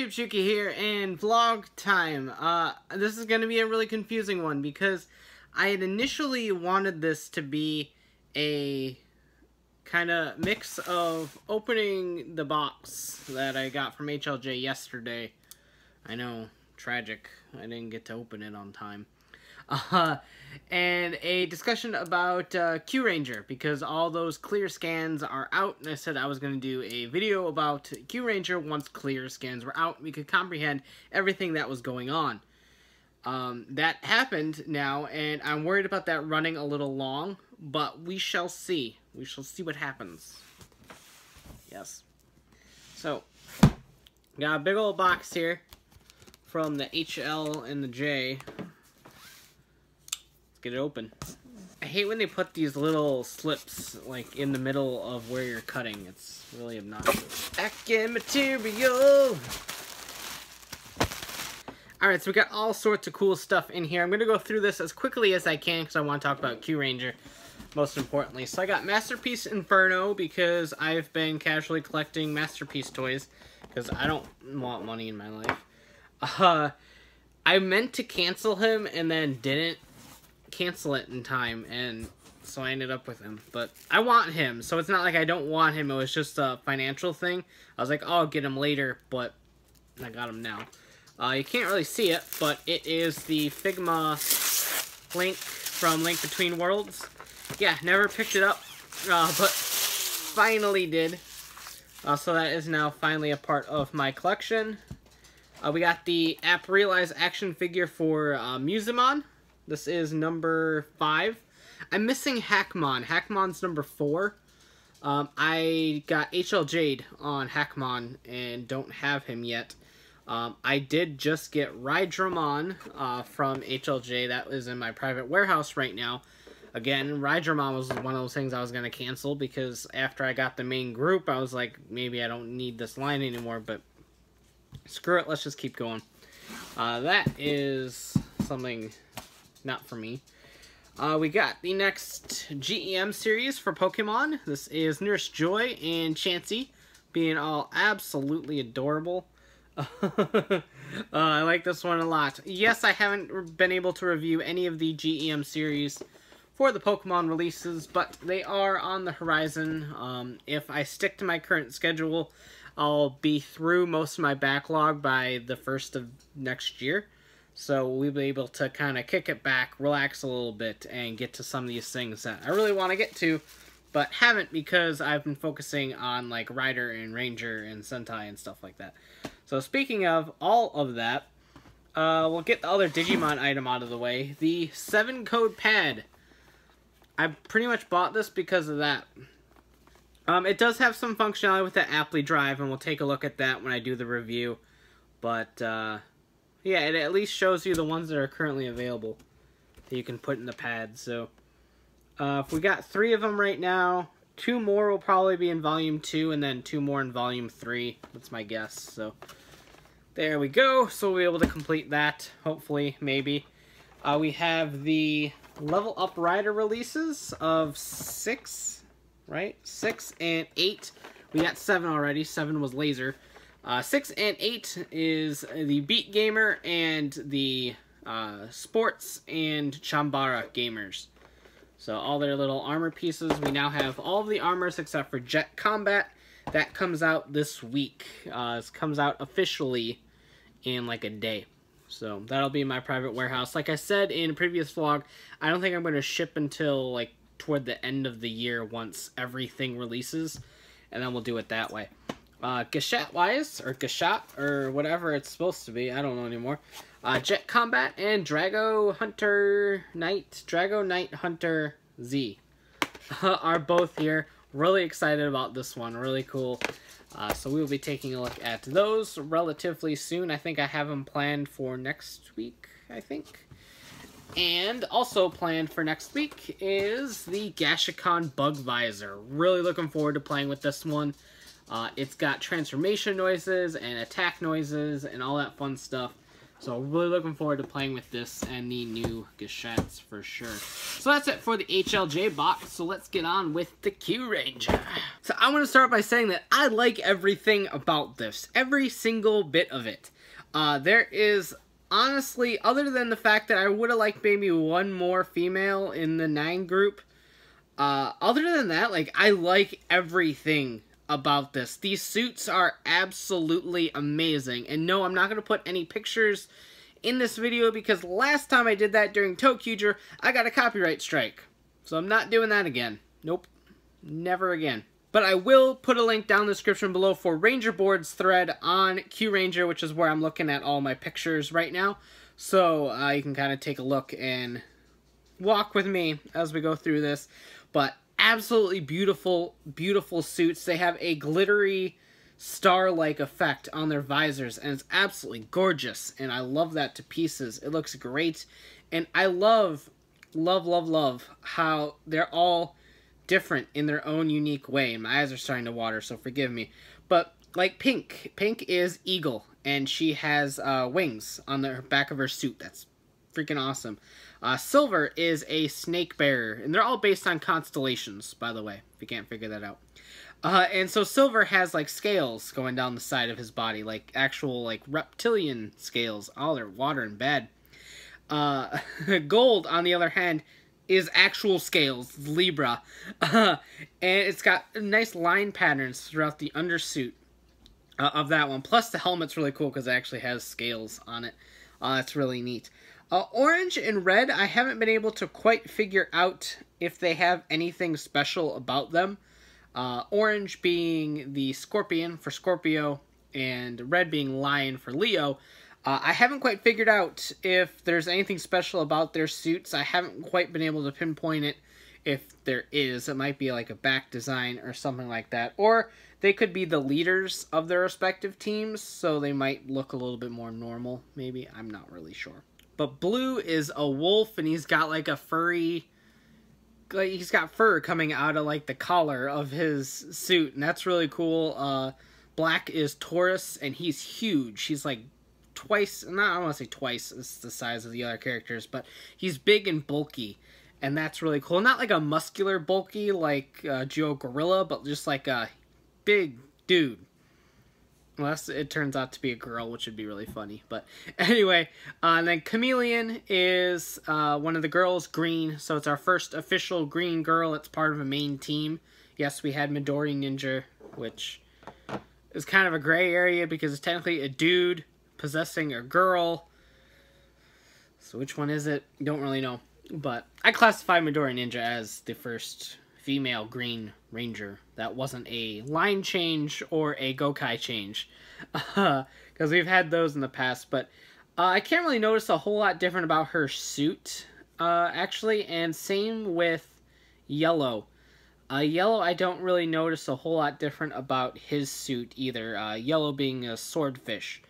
Cheapshuki here, and vlog time. This is going to be a really confusing one because I had initially wanted this to be a kind of mix of opening the box that I got from HLJ yesterday. I know, tragic. I didn't get to open it on time. And a discussion about Kyuranger, because all those clear scans are out, and I said I was going to do a video about Kyuranger once clear scans were out and we could comprehend everything that was going on. That happened now, and I'm worried about that running a little long, but we shall see. We shall see what happens. Yes. So, got a big old box here from the HL and the J. Get it open. I hate when they put these little slips like in the middle of where you're cutting. It's really obnoxious. Acting material. Alright, so we got all sorts of cool stuff in here. I'm going to go through this as quickly as I can because I want to talk about Kyuranger most importantly. So I got Masterpiece Inferno because I've been casually collecting Masterpiece toys because I don't want money in my life. I meant to cancel him and then didn't cancel it in time, and so I ended up with him. But I want him, so it's not like I don't want him. It was just a financial thing. I was like, oh, I'll get him later, but I got him now. You can't really see it, but it is the Figma Link from Link Between Worlds. Yeah, never picked it up, but finally did. So that is now finally a part of my collection. We got the App Realize action figure for Musimon. This is number 5. I'm missing Hackmon. Hackmon's number 4. I got HL Jade on Hackmon and don't have him yet. I did just get Rydramon from HLJ. That is in my private warehouse right now. Again, Rydramon was one of those things I was going to cancel because after I got the main group, I was like, maybe I don't need this line anymore, but screw it, let's just keep going. That is something not for me. We got the next GEM series for Pokemon. This is Nurse Joy and Chansey being all absolutely adorable. I like this one a lot. Yes, I haven't been able to review any of the GEM series for the Pokemon releases, but they are on the horizon. If I stick to my current schedule, I'll be through most of my backlog by the 1st of next year. So we'll be able to kind of kick it back, relax a little bit, and get to some of these things that I really want to get to, but haven't because I've been focusing on like Rider and Ranger and Sentai and stuff like that. So speaking of all of that, we'll get the other Digimon item out of the way. The 7-code pad. I pretty much bought this because of that. It does have some functionality with the Apply Drive, and we'll take a look at that when I do the review. But, yeah, it at least shows you the ones that are currently available that you can put in the pad. So, if we got 3 of them right now, 2 more will probably be in Volume 2, and then 2 more in Volume 3. That's my guess. So, there we go. So, we'll be able to complete that, hopefully, maybe. We have the Level Up Rider releases of 6, right? 6 and 8. We got 7 already. 7 was Laser. 6 and 8 is the Beat Gamer and the Sports and Chambara Gamers. So all their little armor pieces. We now have all of the armors except for Jet Combat. That comes out this week. It comes out officially in like a day. So that'll be in my private warehouse. Like I said in a previous vlog, I don't think I'm going to ship until like toward the end of the year once everything releases. And then we'll do it that way. Gashat-wise, or Gashat, or whatever it's supposed to be, I don't know anymore. Jet Combat and Drago Knight Hunter Z are both here. Really excited about this one, really cool. So we will be taking a look at those relatively soon. I think I have them planned for next week, I think. And also planned for next week is the Gashikon Bug Visor. Really looking forward to playing with this one. It's got transformation noises and attack noises and all that fun stuff. So really looking forward to playing with this and the new Gachets for sure. So that's it for the HLJ box. So let's get on with the Kyuranger. So I want to start by saying that I like everything about this. Every single bit of it. There is, honestly, other than the fact that I would have liked maybe one more female in the 9 group. Other than that, like, I like everything about this. These suits are absolutely amazing. And no, I'm not going to put any pictures in this video because last time I did that during ToQger, I got a copyright strike. So I'm not doing that again. Nope. Never again. But I will put a link down in the description below for Ranger Board's thread on Kyuranger, which is where I'm looking at all my pictures right now. So you can kind of take a look and walk with me as we go through this. But absolutely beautiful, beautiful suits. They have a glittery star-like effect on their visors, and it's absolutely gorgeous, and I love that to pieces. It looks great, and I love, love, love, love how they're all different in their own unique way, and my eyes are starting to water, so forgive me. But, like Pink. Pink is Eagle, and she has wings on the back of her suit. That's freaking awesome. Silver is a snake bearer, and they're all based on constellations, by the way, if you can't figure that out. And so Silver has, like, scales going down the side of his body, like actual, like, reptilian scales. Oh, they're water and bad. Gold, on the other hand, is actual scales, Libra. And it's got nice line patterns throughout the undersuit of that one. Plus, the helmet's really cool because it actually has scales on it. It's really neat. Orange and red, I haven't been able to quite figure out if they have anything special about them. Orange being the scorpion for Scorpio, and red being lion for Leo. I haven't quite figured out if there's anything special about their suits. I haven't quite been able to pinpoint it. If there is, it might be like a back design or something like that. Or they could be the leaders of their respective teams, so they might look a little bit more normal, maybe. I'm not really sure. But blue is a wolf, and he's got like a furry, like he's got fur coming out of like the collar of his suit, and that's really cool. Black is Taurus, and he's huge. He's like twice, I don't want to say twice as the size of the other characters, but he's big and bulky, and that's really cool. Not like a muscular bulky like Geo Gorilla, but just like a big dude. Unless it turns out to be a girl, which would be really funny. But anyway, and then Chameleon is one of the girls, green. So it's our first official green girl. It's part of a main team. Yes, we had Midori Ninja, which is kind of a gray area because it's technically a dude possessing a girl. So which one is it? Don't really know. But I classify Midori Ninja as the first female Green Ranger. That wasn't a line change or a Gokai change. Because we've had those in the past. But I can't really notice a whole lot different about her suit, actually. And same with Yellow. Yellow, I don't really notice a whole lot different about his suit either. Yellow being a swordfish.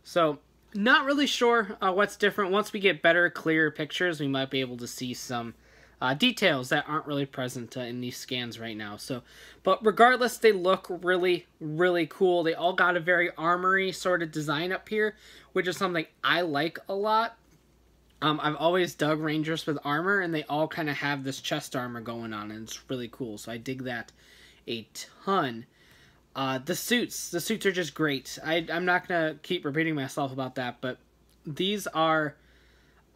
So, not really sure what's different. Once we get better, clearer pictures, we might be able to see some details that aren't really present in these scans right now. So, but regardless, they look really, really cool. They all got a very armory sort of design up here, which is something I like a lot. I've always dug Rangers with armor, and they all kind of have this chest armor going on, and it's really cool. So I dig that a ton. The suits are just great. I'm not going to keep repeating myself about that, but these are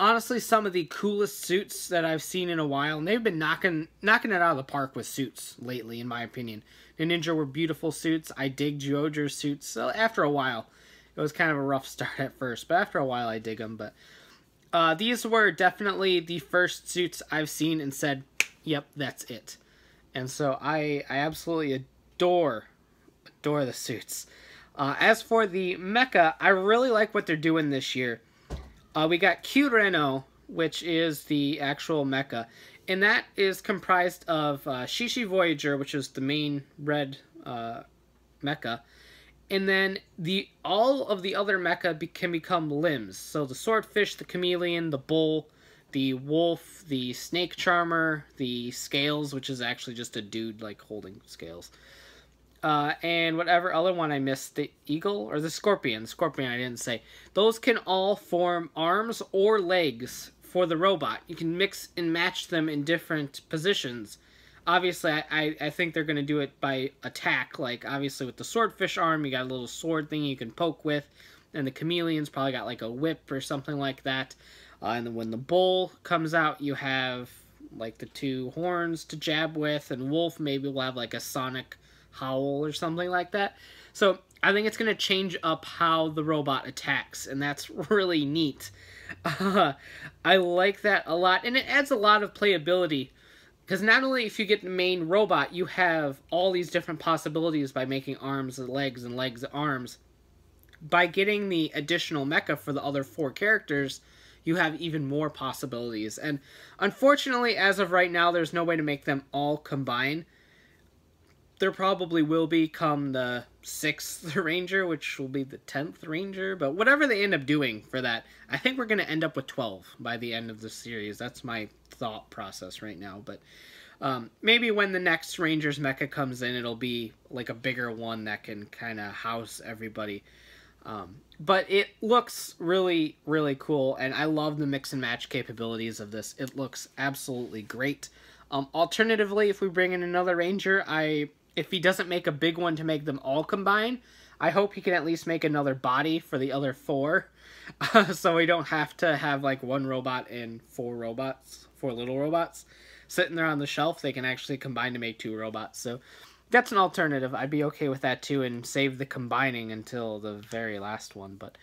honestly some of the coolest suits that I've seen in a while, and they've been knocking it out of the park with suits lately, in my opinion. The Ninja were beautiful suits. I dig Zyuohger's suits. So after a while, it was kind of a rough start at first, but after a while I dig them. But these were definitely the first suits I've seen and said, yep, that's it. And so I absolutely adore the suits. As for the mecha, I really like what they're doing this year. We got Q-Reno, which is the actual mecha, and that is comprised of Shishi Voyager, which is the main red mecha, and then all of the other mecha can become limbs. So the swordfish, the chameleon, the bull, the wolf, the snake charmer, the scales, which is actually just a dude like holding scales. and whatever other one I missed, the eagle or the scorpion. Scorpion I didn't say. Those can all form arms or legs for the robot. You can mix and match them in different positions. Obviously, I think they're going to do it by attack. Like, obviously, with the swordfish arm, you got a little sword thing you can poke with. And the chameleon's probably got, like, a whip or something like that. And then when the bull comes out, you have, like, the two horns to jab with. And wolf maybe will have, like, a sonic howl or something like that. So, I think it's going to change up how the robot attacks. And that's really neat. I like that a lot. And it adds a lot of playability. Because not only if you get the main robot, you have all these different possibilities by making arms and legs arms. By getting the additional mecha for the other 4 characters, you have even more possibilities. And unfortunately, as of right now, there's no way to make them all combine. There probably will be come the 6th Ranger, which will be the 10th Ranger. But whatever they end up doing for that, I think we're going to end up with 12 by the end of the series. That's my thought process right now. But maybe when the next Rangers mecha comes in, it'll be like a bigger one that can kind of house everybody. But it looks really, really cool. And I love the mix and match capabilities of this. It looks absolutely great. Alternatively, if we bring in another Ranger, if he doesn't make a big one to make them all combine, I hope he can at least make another body for the other 4. So we don't have to have like one robot and 4 little robots sitting there on the shelf. They can actually combine to make 2 robots. So that's an alternative. I'd be okay with that too and save the combining until the very last one. But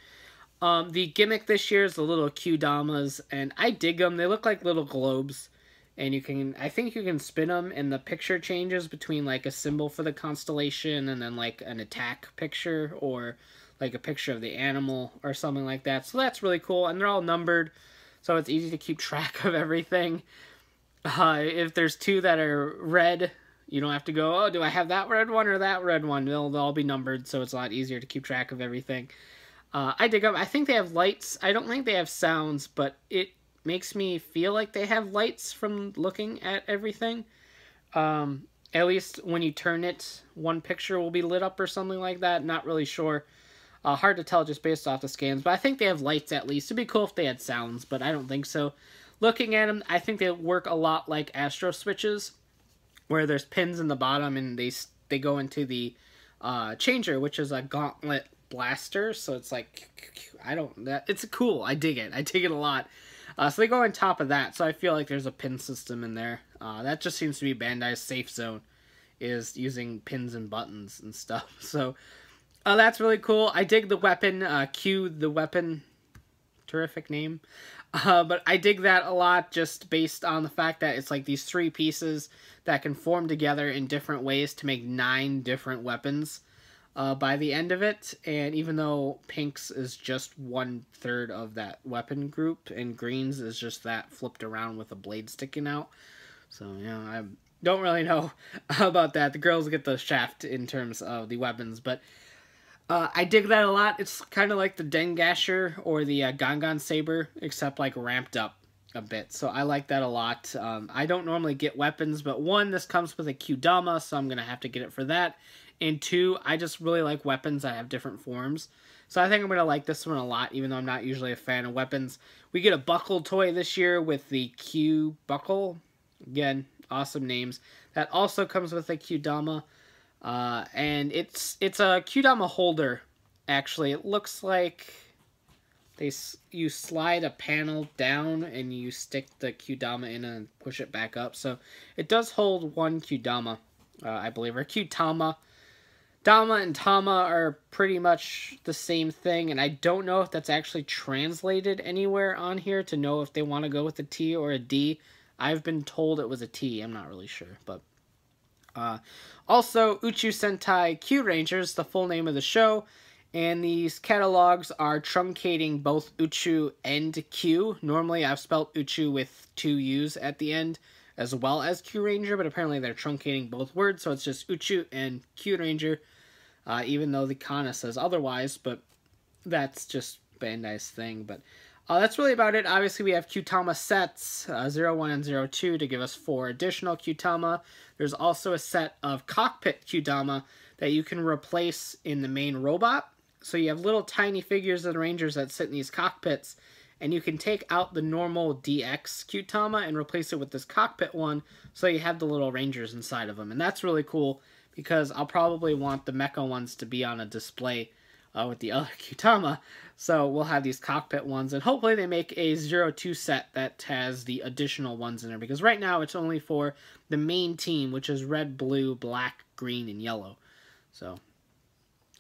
the gimmick this year is the little Q-Damas, and I dig them. They look like little globes. And I think you can spin them, and the picture changes between, like, a symbol for the constellation and then, like, an attack picture or, like, a picture of the animal or something like that. So that's really cool, and they're all numbered, so it's easy to keep track of everything. If there's 2 that are red, you don't have to go, oh, do I have that red one or that red one? They'll all be numbered, so it's a lot easier to keep track of everything. I dig them. I think they have lights. I don't think they have sounds, but it makes me feel like they have lights from looking at everything. At least when you turn it, one picture will be lit up or something like that. Not really sure. Hard to tell just based off the scans, but I think they have lights at least. It'd be cool if they had sounds, but I don't think so. Looking at them, I think they work a lot like Astro Switches, where there's pins in the bottom and they go into the changer, which is a gauntlet blaster. So it's like, it's cool. I dig it. I dig it a lot. So they go on top of that, so I feel like there's a pin system in there. That just seems to be Bandai's safe zone, is using pins and buttons and stuff. So that's really cool. I dig the weapon, Q the weapon, terrific name. But I dig that a lot just based on the fact that it's like these 3 pieces that can form together in different ways to make 9 different weapons. By the end of it, and even though Pink's is just 1/3 of that weapon group, and Green's is just that flipped around with a blade sticking out. So, yeah, I don't really know about that. The girls get the shaft in terms of the weapons, but I dig that a lot. It's kind of like the Dengasher or the Gongon Saber, except like ramped up a bit. So I like that a lot. I don't normally get weapons, but 1, this comes with a Q-Dama, so I'm going to have to get it for that. And 2, I just really like weapons that have different forms. So I think I'm going to like this one a lot, even though I'm not usually a fan of weapons. We get a buckle toy this year with the Q Buckle. Again, awesome names. That also comes with a Q-Dama. And it's a Q-Dama holder, actually. It looks like you slide a panel down and you stick the Q-Dama in and push it back up. So it does hold 1 Q-Dama, I believe, or Q-Tama. Dama and Tama are pretty much the same thing, and I don't know if that's actually translated anywhere on here to know if they want to go with a T or a D. I've been told it was a T. I'm not really sure, but also Uchu Sentai Q Rangers, the full name of the show, and these catalogs are truncating both Uchu and Q. Normally, I've spelled Uchu with 2 U's at the end, as well as Q Ranger, but apparently they're truncating both words, so it's just Uchu and Q Ranger, even though the kana says otherwise, but that's just Bandai's thing. But that's really about it. Obviously, we have Q-Tama sets, 01 and 02, to give us 4 additional Q-Tama. There's also a set of cockpit Q-Tama that you can replace in the main robot. So you have little tiny figures of the Rangers that sit in these cockpits, and you can take out the normal DX Qtama and replace it with this cockpit one, so you have the little Rangers inside of them. And that's really cool, because I'll probably want the mecha ones to be on a display with the other Qtama. So we'll have these cockpit ones, and hopefully they make a 02 set that has the additional ones in there, because right now it's only for the main team, which is red, blue, black, green, and yellow. So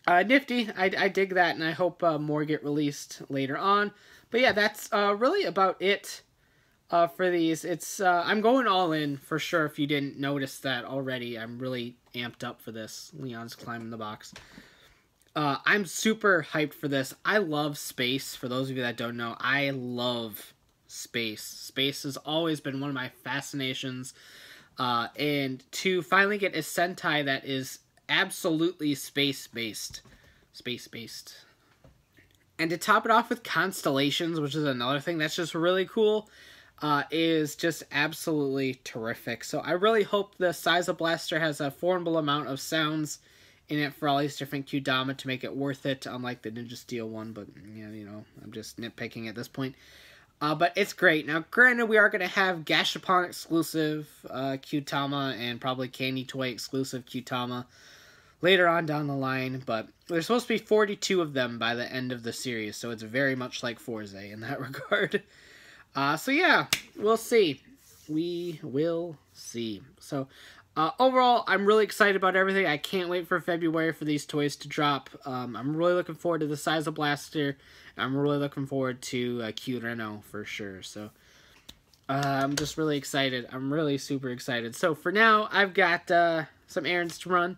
nifty. I dig that, and I hope more get released later on. But yeah, that's really about it for these. It's I'm going all in for sure. If you didn't notice that already, I'm really amped up for this. Leon's climbing the box. I'm super hyped for this. I love space. For those of you that don't know, I love space. Space has always been one of my fascinations. And to finally get a Sentai that is absolutely space-based. Space-based. And to top it off with Constellations, which is another thing that's just really cool, is just absolutely terrific. So I really hope the Size of Blaster has a formidable amount of sounds in it for all these different Qdama to make it worth it, unlike the Ninja Steel one, but, yeah, you know, I'm just nitpicking at this point. But it's great. Now, granted, we are going to have Gashapon exclusive Qtama and probably Candy Toy exclusive Qtama later on down the line, but there's supposed to be 42 of them by the end of the series, so it's very much like Fourze in that regard. So yeah, we'll see. We will see. So overall, I'm really excited about everything. I can't wait for February for these toys to drop. I'm really looking forward to the Size of Blaster. I'm really looking forward to Q Reno for sure. So I'm just really excited. I'm really super excited. So for now, I've got some errands to run.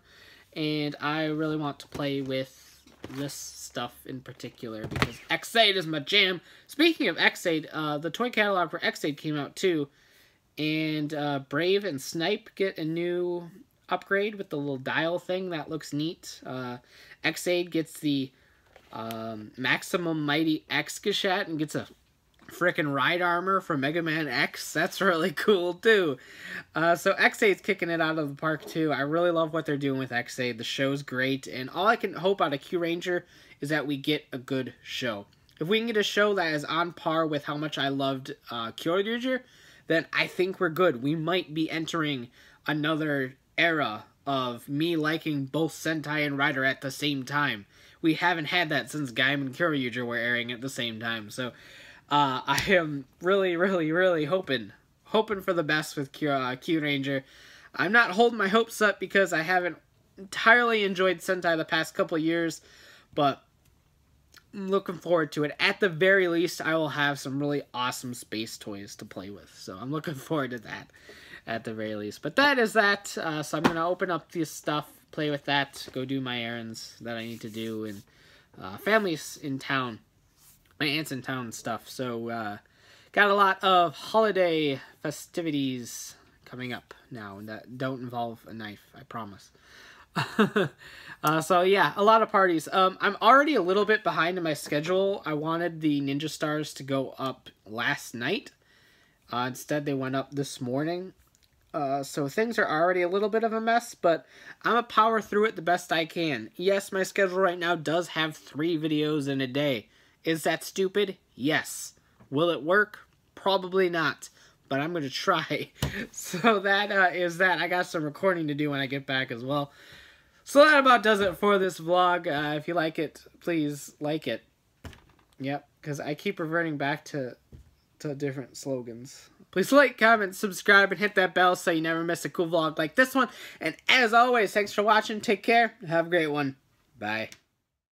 And I really want to play with this stuff in particular, because Ex-Aid is my jam. Speaking of Ex-Aid, the toy catalog for Ex-Aid came out too. And Brave and Snipe get a new upgrade with the little dial thing. That looks neat. Ex-Aid gets the Maximum Mighty X Gashat and gets a frickin' ride armor from Mega Man X. That's really cool too. So Ex-Aid's kicking it out of the park too. I really love what they're doing with Ex-Aid. The show's great, and all I can hope out of Q-Ranger is that we get a good show. If we can get a show that is on par with how much I loved Q-Ranger, then I think we're good. We might be entering another era of me liking both Sentai and Rider at the same time. We haven't had that since Gaim and Q-Ranger were airing at the same time, so I am really, really, really hoping for the best with Q-Ranger. I'm not holding my hopes up because I haven't entirely enjoyed Sentai the past couple years, but I'm looking forward to it. At the very least, I will have some really awesome space toys to play with, so I'm looking forward to that at the very least. But that is that, so I'm going to open up this stuff, play with that, go do my errands that I need to do, and family's in town. My aunt's in town and stuff, so got a lot of holiday festivities coming up now that don't involve a knife, I promise. So yeah, a lot of parties. I'm already a little bit behind in my schedule. I wanted the Ninja Stars to go up last night. Instead, they went up this morning. So things are already a little bit of a mess, but I'm gonna power through it the best I can. Yes, my schedule right now does have 3 videos in a day. Is that stupid? Yes. Will it work? Probably not. But I'm going to try. So that is that. I got some recording to do when I get back as well. So that about does it for this vlog. If you like it, please like it. Yep, because I keep reverting back to different slogans. Please like, comment, subscribe, and hit that bell so you never miss a cool vlog like this one. And as always, thanks for watching. Take care. Have a great one. Bye.